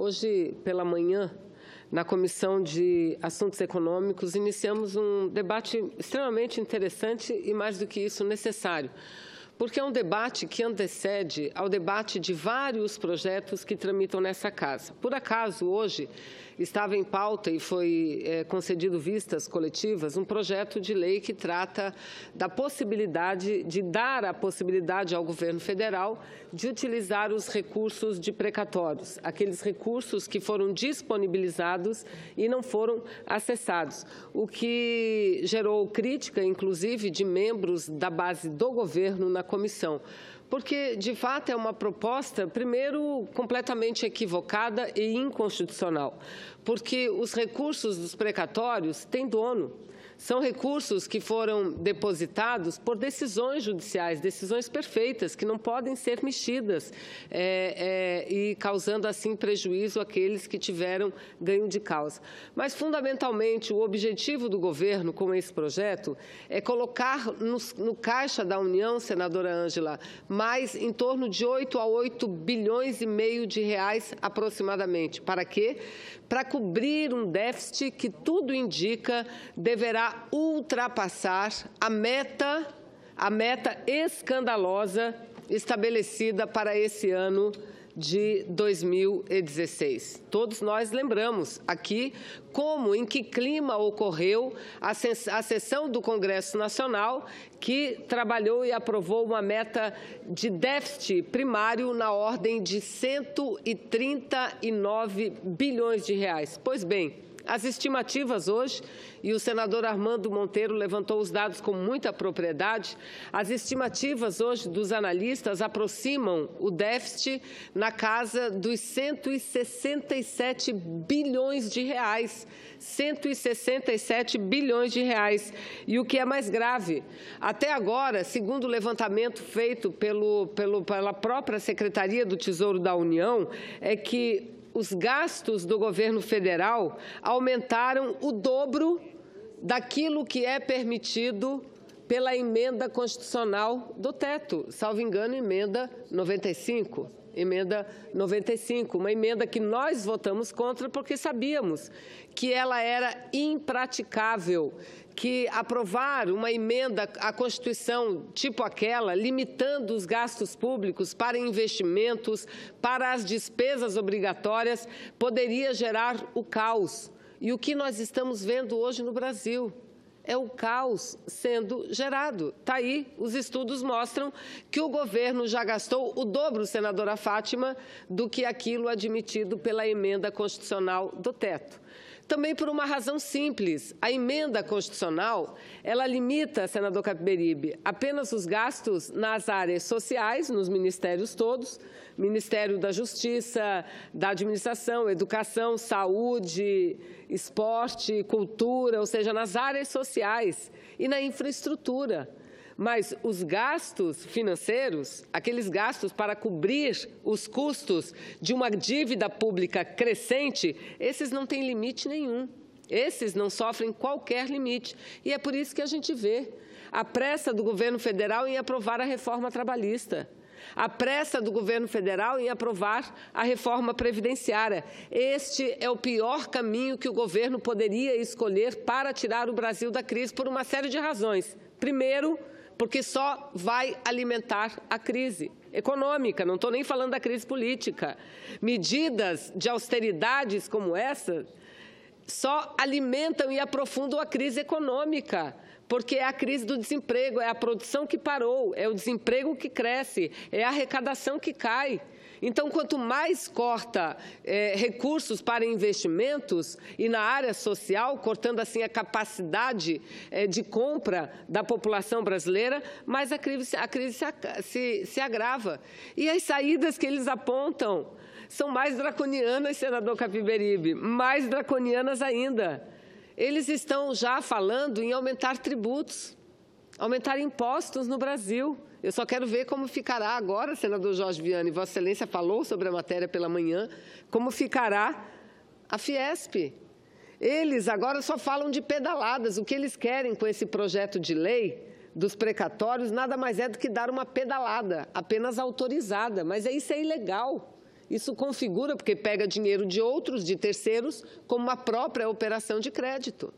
Hoje, pela manhã, na Comissão de Assuntos Econômicos, iniciamos um debate extremamente interessante e, mais do que isso, necessário, porque é um debate que antecede ao debate de vários projetos que tramitam nessa casa. Por acaso, hoje, estava em pauta e foi concedido vistas coletivas um projeto de lei que trata da possibilidade de dar a possibilidade ao governo federal de utilizar os recursos de precatórios, aqueles recursos que foram disponibilizados e não foram acessados, o que gerou crítica, inclusive, de membros da base do governo na comissão. Porque, de fato, é uma proposta, primeiro, completamente equivocada e inconstitucional, porque os recursos dos precatórios têm dono. São recursos que foram depositados por decisões judiciais, decisões perfeitas, que não podem ser mexidas e causando, assim, prejuízo àqueles que tiveram ganho de causa. Mas, fundamentalmente, o objetivo do governo com esse projeto é colocar no caixa da União, senadora Ângela, mais em torno de 8 a 8 bilhões e meio de reais aproximadamente. Para quê? Para cobrir um déficit que tudo indica deverá ultrapassar a meta escandalosa estabelecida para esse ano de 2016. Todos nós lembramos aqui como, em que clima ocorreu a sessão do Congresso Nacional, que trabalhou e aprovou uma meta de déficit primário na ordem de 139 bilhões de reais. Pois bem, as estimativas hoje, e o senador Armando Monteiro levantou os dados com muita propriedade, as estimativas hoje dos analistas aproximam o déficit na casa dos 167 bilhões de reais. 167 bilhões de reais. E o que é mais grave, até agora, segundo o levantamento feito pela própria Secretaria do Tesouro da União, é que os gastos do governo federal aumentaram o dobro daquilo que é permitido pela emenda constitucional do teto, salvo engano, emenda 95. Emenda 95, uma emenda que nós votamos contra porque sabíamos que ela era impraticável, que aprovar uma emenda à Constituição tipo aquela, limitando os gastos públicos para investimentos, para as despesas obrigatórias, poderia gerar o caos. E o que nós estamos vendo hoje no Brasil é o caos sendo gerado. Está aí, os estudos mostram que o governo já gastou o dobro, senadora Fátima, do que aquilo admitido pela emenda constitucional do teto. Também por uma razão simples, a emenda constitucional, ela limita, senador Capiberibe, apenas os gastos nas áreas sociais, nos ministérios todos, Ministério da Justiça, da Administração, Educação, Saúde, Esporte, Cultura, ou seja, nas áreas sociais e na infraestrutura. Mas os gastos financeiros, aqueles gastos para cobrir os custos de uma dívida pública crescente, esses não têm limite nenhum. Esses não sofrem qualquer limite. E é por isso que a gente vê a pressa do governo federal em aprovar a reforma trabalhista, a pressa do governo federal em aprovar a reforma previdenciária. Este é o pior caminho que o governo poderia escolher para tirar o Brasil da crise por uma série de razões. Primeiro, porque só vai alimentar a crise econômica, não estou nem falando da crise política. Medidas de austeridades como essa só alimentam e aprofundam a crise econômica, porque é a crise do desemprego, é a produção que parou, é o desemprego que cresce, é a arrecadação que cai. Então, quanto mais corta recursos para investimentos e na área social, cortando assim a capacidade de compra da população brasileira, mais a crise se agrava. E as saídas que eles apontam são mais draconianas, senador Capiberibe, mais draconianas ainda. Eles estão já falando em aumentar tributos, aumentar impostos no Brasil. Eu só quero ver como ficará agora, senador Jorge Viane, Vossa Excelência falou sobre a matéria pela manhã, como ficará a Fiesp. Eles agora só falam de pedaladas. O que eles querem com esse projeto de lei dos precatórios nada mais é do que dar uma pedalada, apenas autorizada. Mas isso é ilegal. Isso configura, porque pega dinheiro de outros, de terceiros, como uma própria operação de crédito.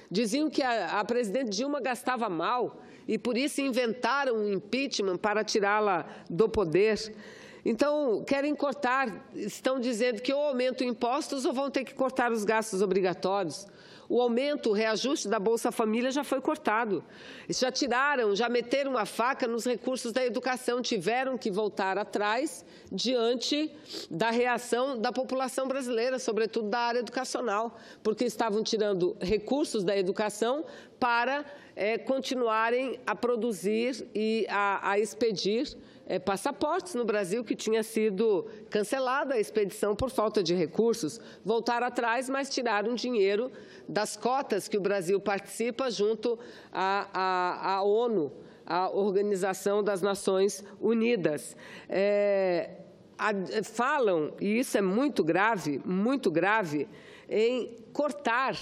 Diziam que a presidente Dilma gastava mal e, por isso, inventaram um impeachment para tirá-la do poder. Então, querem cortar, estão dizendo que ou aumentam impostos ou vão ter que cortar os gastos obrigatórios. O aumento, o reajuste da Bolsa Família já foi cortado. Já tiraram, já meteram a faca nos recursos da educação, tiveram que voltar atrás diante da reação da população brasileira, sobretudo da área educacional, porque estavam tirando recursos da educação para continuarem a produzir e a expedir passaportes no Brasil, que tinha sido cancelada a expedição por falta de recursos. Voltaram atrás, mas tiraram dinheiro das cotas que o Brasil participa junto à ONU, a Organização das Nações Unidas. Falam, e isso é muito grave, em cortar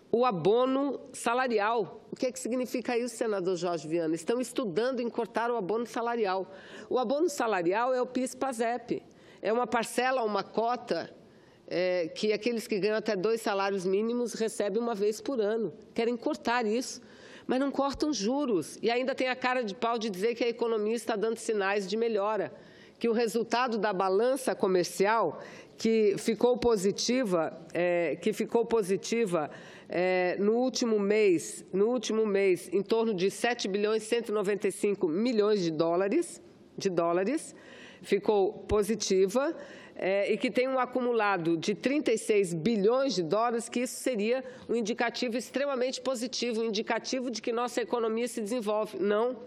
o abono salarial. O que significa isso, senador Jorge Viana? Estão estudando em cortar o abono salarial. O abono salarial é o PIS/PASEP. É uma parcela, uma cota que aqueles que ganham até 2 salários mínimos recebem uma vez por ano. Querem cortar isso, mas não cortam juros. E ainda tem a cara de pau de dizer que a economia está dando sinais de melhora, que o resultado da balança comercial, que ficou positiva no último mês, em torno de 7 bilhões 195 milhões de dólares, ficou positiva, e que tem um acumulado de 36 bilhões de dólares, que isso seria um indicativo extremamente positivo, um indicativo de que nossa economia se desenvolve. Não.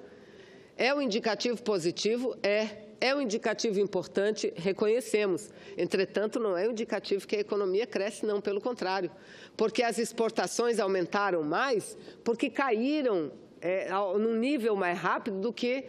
É um indicativo positivo? É um indicativo importante, reconhecemos. Entretanto, não é um indicativo que a economia cresce, não, pelo contrário. Porque as exportações aumentaram mais, porque caíram num nível mais rápido do que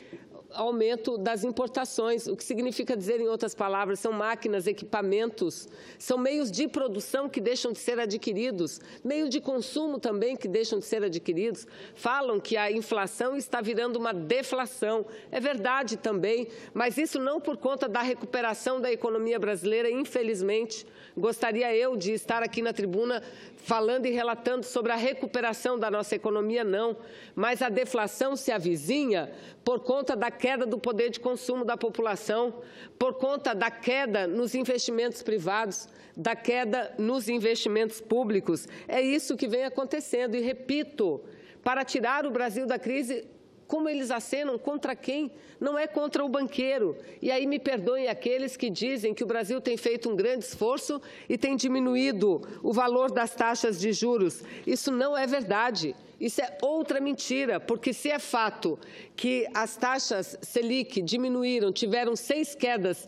aumento das importações, o que significa dizer, em outras palavras, são máquinas, equipamentos, são meios de produção que deixam de ser adquiridos, meios de consumo também que deixam de ser adquiridos. Falam que a inflação está virando uma deflação. É verdade também, mas isso não por conta da recuperação da economia brasileira, infelizmente. Gostaria eu de estar aqui na tribuna falando e relatando sobre a recuperação da nossa economia, não. Mas a deflação se avizinha por conta da queda do poder de consumo da população, por conta da queda nos investimentos privados, da queda nos investimentos públicos. É isso que vem acontecendo. E, repito, para tirar o Brasil da crise, como eles acenam, contra quem? Não é contra o banqueiro. E aí me perdoem aqueles que dizem que o Brasil tem feito um grande esforço e tem diminuído o valor das taxas de juros. Isso não é verdade. Isso é outra mentira, porque se é fato que as taxas Selic diminuíram, tiveram 6 quedas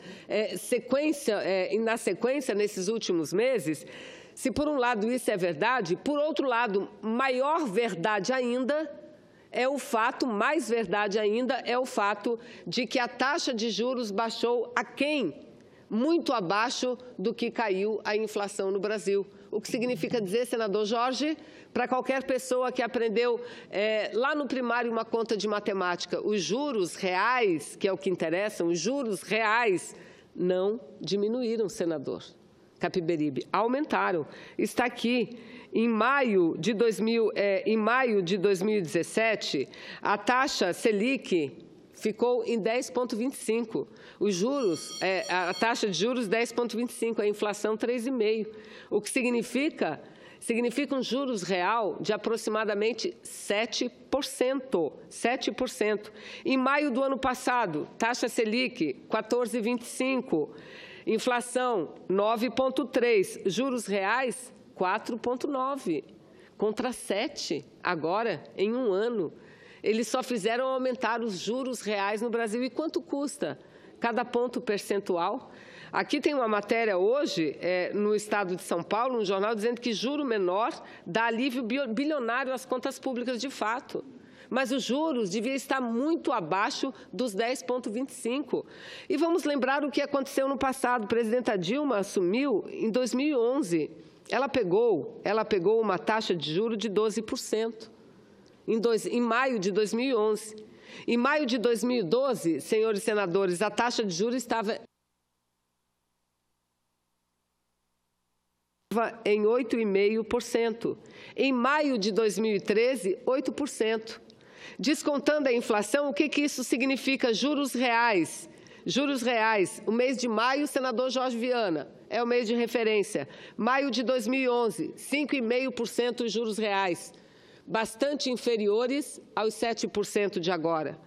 na sequência nesses últimos meses, se por um lado isso é verdade, por outro lado, maior verdade ainda é o fato, mais verdade ainda, é o fato de que a taxa de juros baixou muito abaixo do que caiu a inflação no Brasil. O que significa dizer, senador Jorge, para qualquer pessoa que aprendeu lá no primário uma conta de matemática, os juros reais, que é o que interessa, os juros reais não diminuíram, senador Capiberibe, aumentaram. Está aqui. Em maio de 2017, a taxa Selic ficou em 10,25. Os juros, a taxa de juros 10,25, a inflação 3,5. O que significa um juros real de aproximadamente 7%. 7%. Em maio do ano passado, taxa Selic 14,25. Inflação 9,3. Juros reais 4,9, contra 7 agora, em um ano. Eles só fizeram aumentar os juros reais no Brasil. E quanto custa cada ponto percentual? Aqui tem uma matéria hoje, no estado de São Paulo, no jornal, dizendo que juro menor dá alívio bilionário às contas públicas de fato. Mas os juros deviam estar muito abaixo dos 10,25. E vamos lembrar o que aconteceu no passado. A presidenta Dilma assumiu em 2011. Ela pegou uma taxa de juros de 12% em maio de 2011. Em maio de 2012, senhores senadores, a taxa de juros estava em 8,5%. Em maio de 2013, 8%. Descontando a inflação, o que isso significa? Juros reais. Juros reais. O mês de maio, senador Jorge Viana, é o mês de referência. Maio de 2011, 5,5% juros reais, bastante inferiores aos 7% de agora.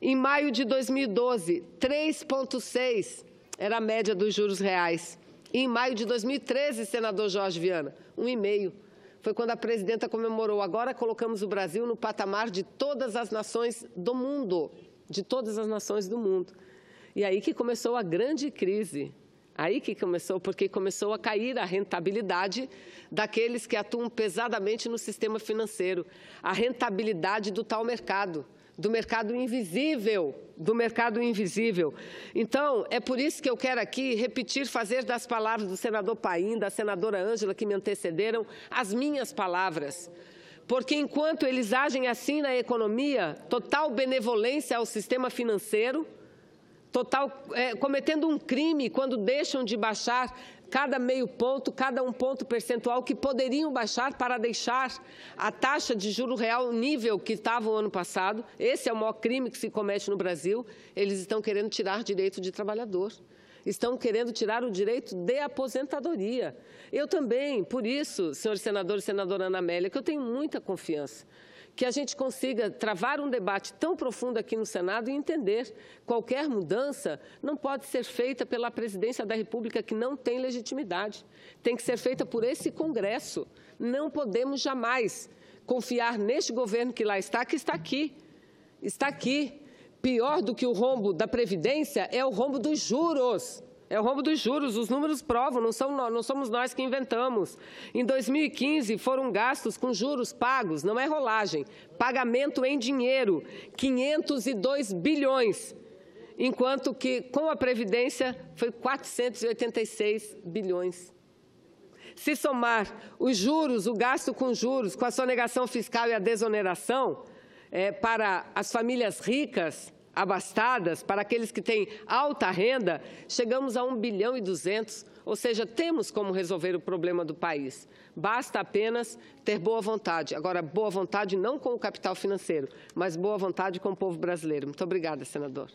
Em maio de 2012, 3,6% era a média dos juros reais. E em maio de 2013, senador Jorge Viana, 1,5%. Foi quando a presidenta comemorou. Agora colocamos o Brasil no patamar de todas as nações do mundo, de todas as nações do mundo. E aí que começou a grande crise. Aí que começou, porque começou a cair a rentabilidade daqueles que atuam pesadamente no sistema financeiro. A rentabilidade do tal mercado, do mercado invisível, Então, é por isso que eu quero aqui repetir, fazer das palavras do senador Paim, da senadora Ângela, que me antecederam, as minhas palavras. Porque enquanto eles agem assim na economia, total benevolência ao sistema financeiro, cometendo um crime quando deixam de baixar cada meio ponto, cada 1 ponto percentual que poderiam baixar para deixar a taxa de juro real nível que estava o ano passado. Esse é o maior crime que se comete no Brasil. Eles estão querendo tirar direito de trabalhador. Estão querendo tirar o direito de aposentadoria. Eu também, por isso, senhor senador e senadora Ana Amélia, que eu tenho muita confiança que a gente consiga travar um debate tão profundo aqui no Senado e entender qualquer mudança não pode ser feita pela presidência da República, que não tem legitimidade. Tem que ser feita por esse Congresso. Não podemos jamais confiar neste governo que lá está, que está aqui. Está aqui. Pior do que o rombo da Previdência é o rombo dos juros. É o rombo dos juros, os números provam, não somos nós que inventamos. Em 2015, foram gastos com juros pagos, não é rolagem, pagamento em dinheiro, 502 bilhões, enquanto que com a Previdência foi 486 bilhões. Se somar os juros, o gasto com juros, com a sonegação fiscal e a desoneração, para as famílias ricas, abastadas, para aqueles que têm alta renda, chegamos a 1,2 bilhão, ou seja, temos como resolver o problema do país. Basta apenas ter boa vontade. Agora, boa vontade não com o capital financeiro, mas boa vontade com o povo brasileiro. Muito obrigada, senador.